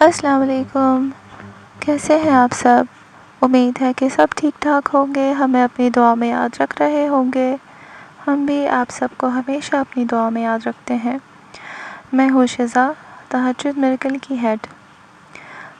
السلام علیکم، کیسے ہیں آپ سب؟ امید ہے کہ سب ٹھیک ٹھاک ہوں گے، ہمیں اپنی دعا میں یاد رکھ رہے ہوں گے۔ ہم بھی آپ سب کو ہمیشہ اپنی دعا میں یاد رکھتے ہیں۔ میں ہوں شزا، تہجد مرکل کی ہیڈ۔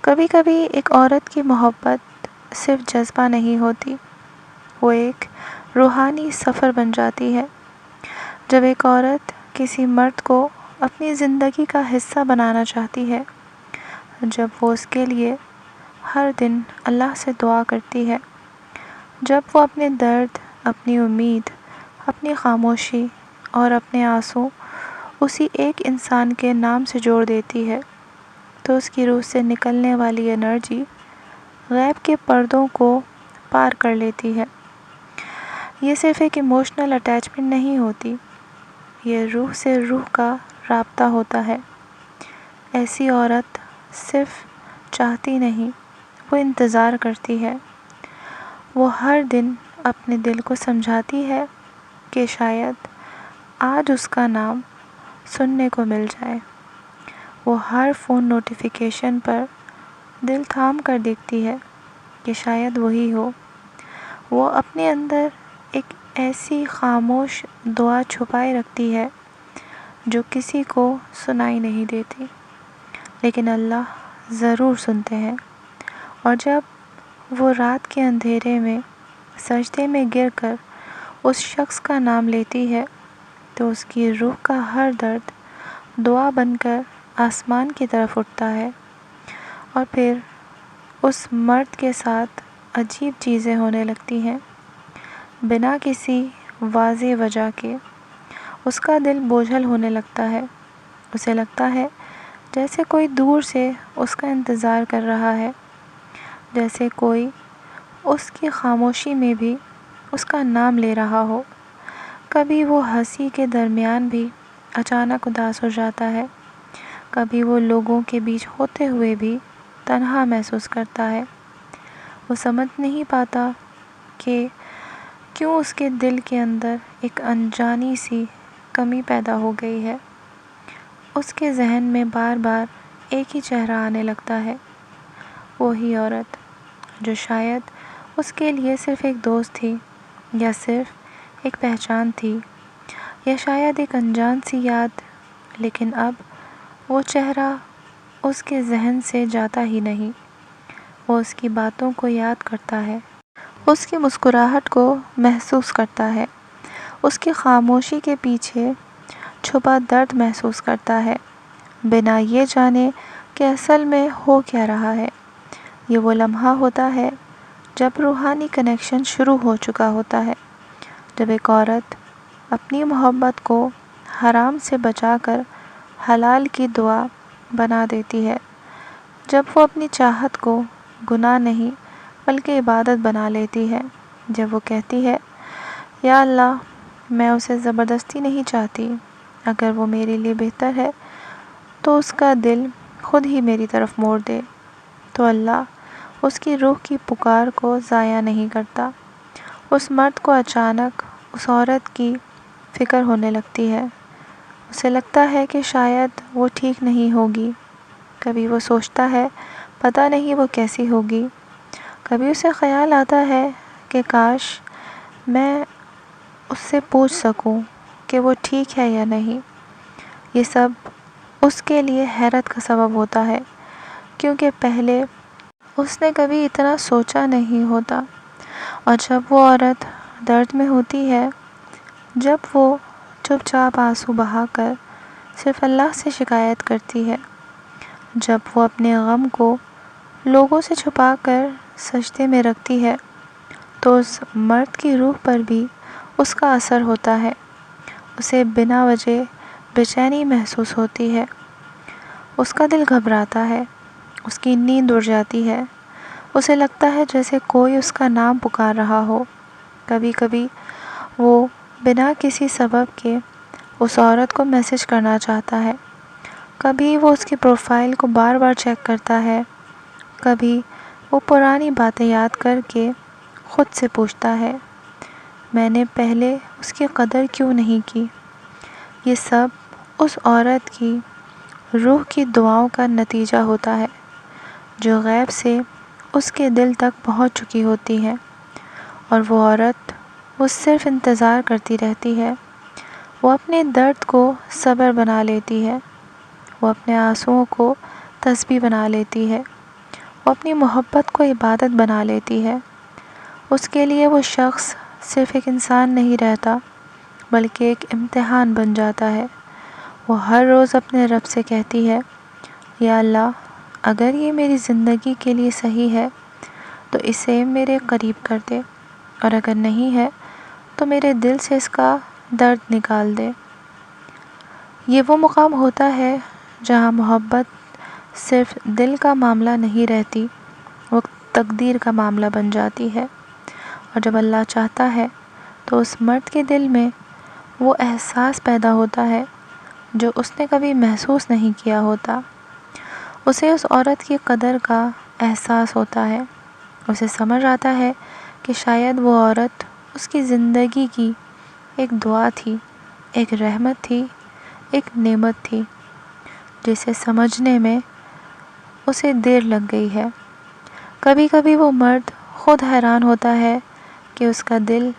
کبھی کبھی ایک عورت کی محبت صرف جذبہ نہیں ہوتی، وہ ایک روحانی سفر بن جاتی ہے۔ جب ایک عورت کسی مرد کو اپنی زندگی کا حصہ بنانا چاہتی ہے، جب وہ اس کے لیے ہر دن اللہ سے دعا کرتی ہے، جب وہ اپنے درد، اپنی امید، اپنی خاموشی اور اپنے آنسو اسی ایک انسان کے نام سے جوڑ دیتی ہے، تو اس کی روح سے نکلنے والی انرجی غیب کے پردوں کو پار کر لیتی ہے۔ یہ صرف ایک ایموشنل اٹیچمنٹ نہیں ہوتی، یہ روح سے روح کا رابطہ ہوتا ہے۔ ایسی عورت صرف چاہتی نہیں، وہ انتظار کرتی ہے۔ وہ ہر دن اپنے دل کو سمجھاتی ہے کہ شاید آج اس کا نام سننے کو مل جائے۔ وہ ہر فون نوٹیفیکیشن پر دل تھام کر دیکھتی ہے کہ شاید وہی ہو۔ وہ اپنے اندر ایک ایسی خاموش دعا چھپائے رکھتی ہے جو کسی کو سنائی نہیں دیتی، لیکن اللہ ضرور سنتے ہیں۔ اور جب وہ رات کے اندھیرے میں سجدے میں گر کر اس شخص کا نام لیتی ہے، تو اس کی روح کا ہر درد دعا بن کر آسمان کی طرف اٹھتا ہے، اور پھر اس مرد کے ساتھ عجیب چیزیں ہونے لگتی ہیں۔ بنا کسی واضح وجہ کے اس کا دل بوجھل ہونے لگتا ہے۔ اسے لگتا ہے جیسے کوئی دور سے اس کا انتظار کر رہا ہے، جیسے کوئی اس کی خاموشی میں بھی اس کا نام لے رہا ہو۔ کبھی وہ ہنسی کے درمیان بھی اچانک اداس ہو جاتا ہے، کبھی وہ لوگوں کے بیچ ہوتے ہوئے بھی تنہا محسوس کرتا ہے۔ وہ سمجھ نہیں پاتا کہ کیوں اس کے دل کے اندر ایک انجانی سی کمی پیدا ہو گئی ہے۔ اس کے ذہن میں بار بار ایک ہی چہرہ آنے لگتا ہے، وہی عورت جو شاید اس کے لیے صرف ایک دوست تھی، یا صرف ایک پہچان تھی، یا شاید ایک انجان سی یاد۔ لیکن اب وہ چہرہ اس کے ذہن سے جاتا ہی نہیں۔ وہ اس کی باتوں کو یاد کرتا ہے، اس کی مسکراہٹ کو محسوس کرتا ہے، اس کی خاموشی کے پیچھے چھپا درد محسوس کرتا ہے، بنا یہ جانے کہ اصل میں ہو کیا رہا ہے۔ یہ وہ لمحہ ہوتا ہے جب روحانی کنیکشن شروع ہو چکا ہوتا ہے، جب ایک عورت اپنی محبت کو حرام سے بچا کر حلال کی دعا بنا دیتی ہے، جب وہ اپنی چاہت کو گناہ نہیں بلکہ عبادت بنا لیتی ہے، جب وہ کہتی ہے یا اللہ، میں اسے زبردستی نہیں چاہتی، اگر وہ میرے لیے بہتر ہے تو اس کا دل خود ہی میری طرف موڑ دے، تو اللہ اس کی روح کی پکار کو ضائع نہیں کرتا۔ اس مرد کو اچانک اس عورت کی فکر ہونے لگتی ہے۔ اسے لگتا ہے کہ شاید وہ ٹھیک نہیں ہوگی۔ کبھی وہ سوچتا ہے پتہ نہیں وہ کیسی ہوگی۔ کبھی اسے خیال آتا ہے کہ کاش میں اس سے پوچھ سکوں کہ وہ ٹھیک ہے یا نہیں۔ یہ سب اس کے لیے حیرت کا سبب ہوتا ہے، کیونکہ پہلے اس نے کبھی اتنا سوچا نہیں ہوتا۔ اور جب وہ عورت درد میں ہوتی ہے، جب وہ چپ چاپ آنسو بہا کر صرف اللہ سے شکایت کرتی ہے، جب وہ اپنے غم کو لوگوں سے چھپا کر سجدے میں رکھتی ہے، تو اس مرد کی روح پر بھی اس کا اثر ہوتا ہے۔ اسے بنا وجہ بے چینی محسوس ہوتی ہے، اس کا دل گھبراتا ہے، اس کی نیند اڑ جاتی ہے، اسے لگتا ہے جیسے کوئی اس کا نام پکار رہا ہو۔ کبھی کبھی وہ بنا کسی سبب کے اس عورت کو میسج کرنا چاہتا ہے، کبھی وہ اس کی پروفائل کو بار بار چیک کرتا ہے، کبھی وہ پرانی باتیں یاد کر کے خود سے پوچھتا ہے میں نے پہلے اس کی قدر کیوں نہیں کی۔ یہ سب اس عورت کی روح کی دعاؤں کا نتیجہ ہوتا ہے۔ جو غیب سے اس کے دل تک پہنچ چکی ہوتی ہیں، اور وہ عورت وہ صرف انتظار کرتی رہتی ہے۔ وہ اپنے درد کو صبر بنا لیتی ہے، وہ اپنے آنسوؤں کو تسبیح بنا لیتی ہے، وہ اپنی محبت کو عبادت بنا لیتی ہے۔ اس کے لیے وہ شخص صرف ایک انسان نہیں رہتا، بلکہ ایک امتحان بن جاتا ہے۔ وہ ہر روز اپنے رب سے کہتی ہے، یا اللہ، اگر یہ میری زندگی کے لیے صحیح ہے تو اسے میرے قریب کر دے، اور اگر نہیں ہے تو میرے دل سے اس کا درد نکال دے۔ یہ وہ مقام ہوتا ہے جہاں محبت صرف دل کا معاملہ نہیں رہتی، وہ تقدیر کا معاملہ بن جاتی ہے۔ اور جب اللہ چاہتا ہے تو اس مرد کے دل میں وہ احساس پیدا ہوتا ہے جو اس نے کبھی محسوس نہیں کیا ہوتا۔ اسے اس عورت کی قدر کا احساس ہوتا ہے، اسے سمجھ آتا ہے کہ شاید وہ عورت اس کی زندگی کی ایک دعا تھی، ایک رحمت تھی، ایک نعمت تھی، جسے سمجھنے میں اسے دیر لگ گئی ہے۔ کبھی کبھی وہ مرد خود حیران ہوتا ہے کہ اس کا دل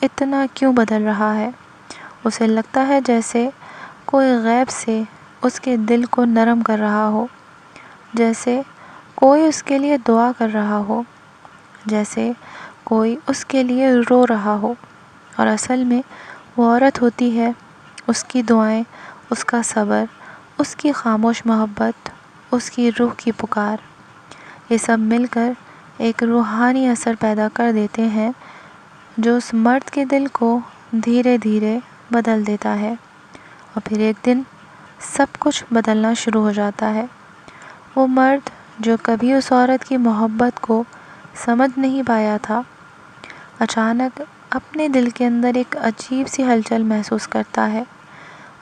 اتنا کیوں بدل رہا ہے۔ اسے لگتا ہے جیسے کوئی غیب سے اس کے دل کو نرم کر رہا ہو، جیسے کوئی اس کے لیے دعا کر رہا ہو، جیسے کوئی اس کے لیے رو رہا ہو، اور اصل میں وہ عورت ہوتی ہے، اس کی دعائیں، اس کا صبر، اس کی خاموش محبت، اس کی روح کی پکار، یہ سب مل کر ایک روحانی اثر پیدا کر دیتے ہیں جو اس مرد کے دل کو دھیرے دھیرے بدل دیتا ہے، اور پھر ایک دن سب کچھ بدلنا شروع ہو جاتا ہے۔ وہ مرد جو کبھی اس عورت کی محبت کو سمجھ نہیں پایا تھا، اچانک اپنے دل کے اندر ایک عجیب سی ہلچل محسوس کرتا ہے۔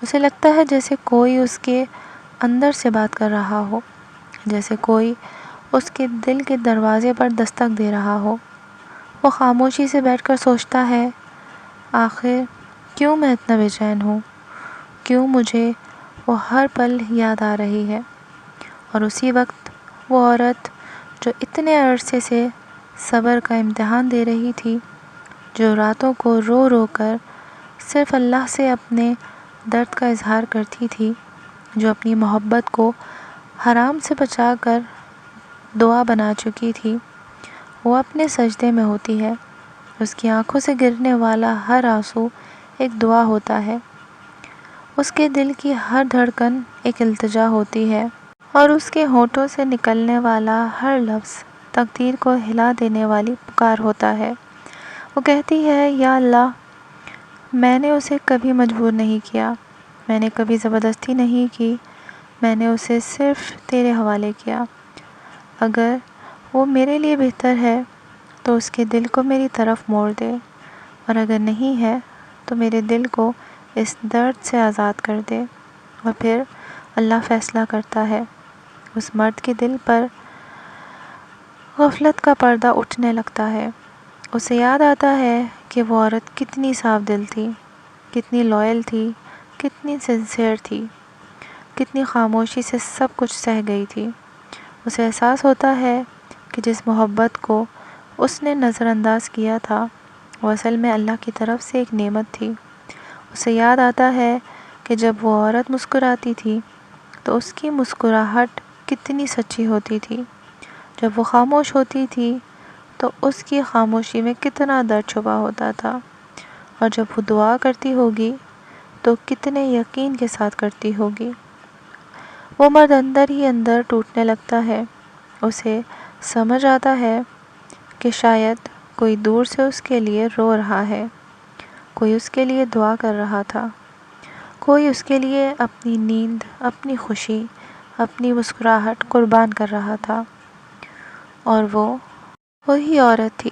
اسے لگتا ہے جیسے کوئی اس کے اندر سے بات کر رہا ہو، جیسے کوئی اس کے دل کے دروازے پر دستک دے رہا ہو۔ وہ خاموشی سے بیٹھ کر سوچتا ہے، آخر کیوں میں اتنا بے چین ہوں؟ کیوں مجھے وہ ہر پل یاد آ رہی ہے؟ اور اسی وقت وہ عورت جو اتنے عرصے سے صبر کا امتحان دے رہی تھی، جو راتوں کو رو رو کر صرف اللہ سے اپنے درد کا اظہار کرتی تھی، جو اپنی محبت کو حرام سے بچا کر دعا بنا چکی تھی، وہ اپنے سجدے میں ہوتی ہے۔ اس کی آنکھوں سے گرنے والا ہر آنسو ایک دعا ہوتا ہے، اس کے دل کی ہر دھڑکن ایک التجا ہوتی ہے، اور اس کے ہونٹوں سے نکلنے والا ہر لفظ تقدیر کو ہلا دینے والی پکار ہوتا ہے۔ وہ کہتی ہے، یا اللہ، میں نے اسے کبھی مجبور نہیں کیا، میں نے کبھی زبردستی نہیں کی، میں نے اسے صرف تیرے حوالے کیا۔ اگر وہ میرے لیے بہتر ہے تو اس کے دل کو میری طرف موڑ دے، اور اگر نہیں ہے تو میرے دل کو اس درد سے آزاد کر دے۔ اور پھر اللہ فیصلہ کرتا ہے۔ اس مرد کے دل پر غفلت کا پردہ اٹھنے لگتا ہے۔ اسے یاد آتا ہے کہ وہ عورت کتنی صاف دل تھی، کتنی لائل تھی، کتنی سنسیئر تھی، کتنی خاموشی سے سب کچھ سہ گئی تھی۔ اسے احساس ہوتا ہے کہ جس محبت کو اس نے نظر انداز کیا تھا، وہ اصل میں اللہ کی طرف سے ایک نعمت تھی۔ اسے یاد آتا ہے کہ جب وہ عورت مسکراتی تھی تو اس کی مسکراہٹ کتنی سچی ہوتی تھی، جب وہ خاموش ہوتی تھی تو اس کی خاموشی میں کتنا درد چھپا ہوتا تھا، اور جب وہ دعا کرتی ہوگی تو کتنے یقین کے ساتھ کرتی ہوگی۔ وہ مرد اندر ہی اندر ٹوٹنے لگتا ہے۔ اسے سمجھ آتا ہے کہ شاید کوئی دور سے اس کے لیے رو رہا ہے، کوئی اس کے لیے دعا کر رہا تھا، کوئی اس کے لیے اپنی نیند، اپنی خوشی، اپنی مسکراہٹ قربان کر رہا تھا، اور وہ وہی عورت تھی۔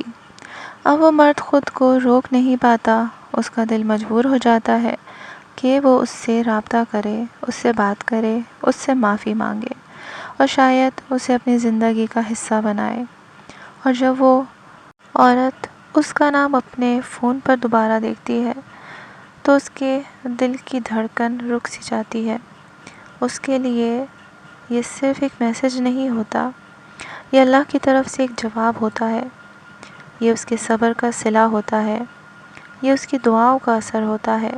اب وہ مرد خود کو روک نہیں پاتا، اس کا دل مجبور ہو جاتا ہے کہ وہ اس سے رابطہ کرے، اس سے بات کرے، اس سے معافی مانگے، اور شاید اسے اپنی زندگی کا حصہ بنائے۔ اور جب وہ عورت اس کا نام اپنے فون پر دوبارہ دیکھتی ہے تو اس کے دل کی دھڑکن رک سی جاتی ہے۔ اس کے لیے یہ صرف ایک میسج نہیں ہوتا، یہ اللہ کی طرف سے ایک جواب ہوتا ہے، یہ اس کے صبر کا صلہ ہوتا ہے، یہ اس کی دعاؤں کا اثر ہوتا ہے،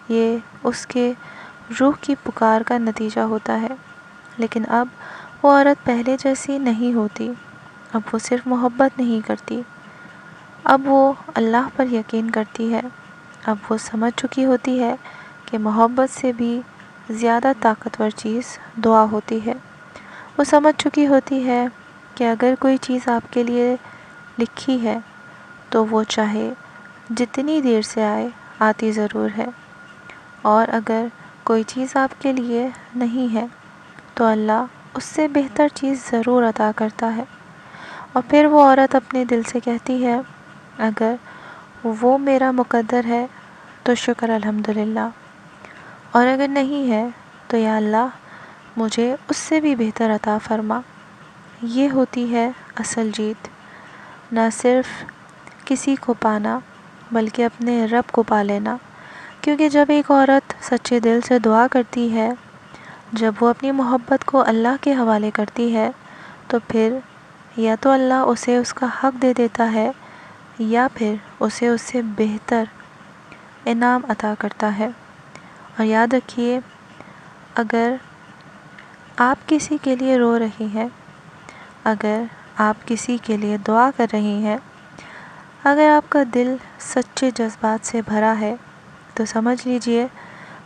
یہ اس کے روح کی پکار کا نتیجہ ہوتا ہے۔ لیکن اب وہ عورت پہلے جیسی نہیں ہوتی، اب وہ صرف محبت نہیں کرتی، اب وہ اللہ پر یقین کرتی ہے۔ اب وہ سمجھ چکی ہوتی ہے کہ محبت سے بھی زیادہ طاقتور چیز دعا ہوتی ہے۔ وہ سمجھ چکی ہوتی ہے کہ اگر کوئی چیز آپ کے لیے لکھی ہے تو وہ چاہے جتنی دیر سے آئے آتی ضرور ہے، اور اگر کوئی چیز آپ کے لیے نہیں ہے تو اللہ اس سے بہتر چیز ضرور عطا کرتا ہے۔ اور پھر وہ عورت اپنے دل سے کہتی ہے، اگر وہ میرا مقدر ہے تو شکر الحمدللہ، اور اگر نہیں ہے تو یا اللہ مجھے اس سے بھی بہتر عطا فرما۔ یہ ہوتی ہے اصل جیت، نہ صرف کسی کو پانا بلکہ اپنے رب کو پا لینا۔ کیونکہ جب ایک عورت سچے دل سے دعا کرتی ہے، جب وہ اپنی محبت کو اللہ کے حوالے کرتی ہے، تو پھر یا تو اللہ اسے اس کا حق دے دیتا ہے یا پھر اسے اس سے بہتر انعام عطا کرتا ہے۔ اور یاد رکھیے، اگر آپ کسی کے لیے رو رہی ہیں، اگر آپ کسی کے لیے دعا کر رہی ہیں، اگر آپ کا دل سچے جذبات سے بھرا ہے، تو سمجھ لیجئے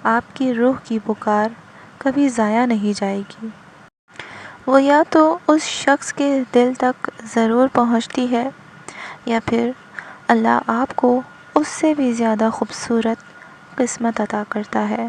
آپ کی روح کی پکار کبھی ضائع نہیں جائے گی۔ وہ یا تو اس شخص کے دل تک ضرور پہنچتی ہے، یا پھر اللہ آپ کو اس سے بھی زیادہ خوبصورت قسمت عطا کرتا ہے۔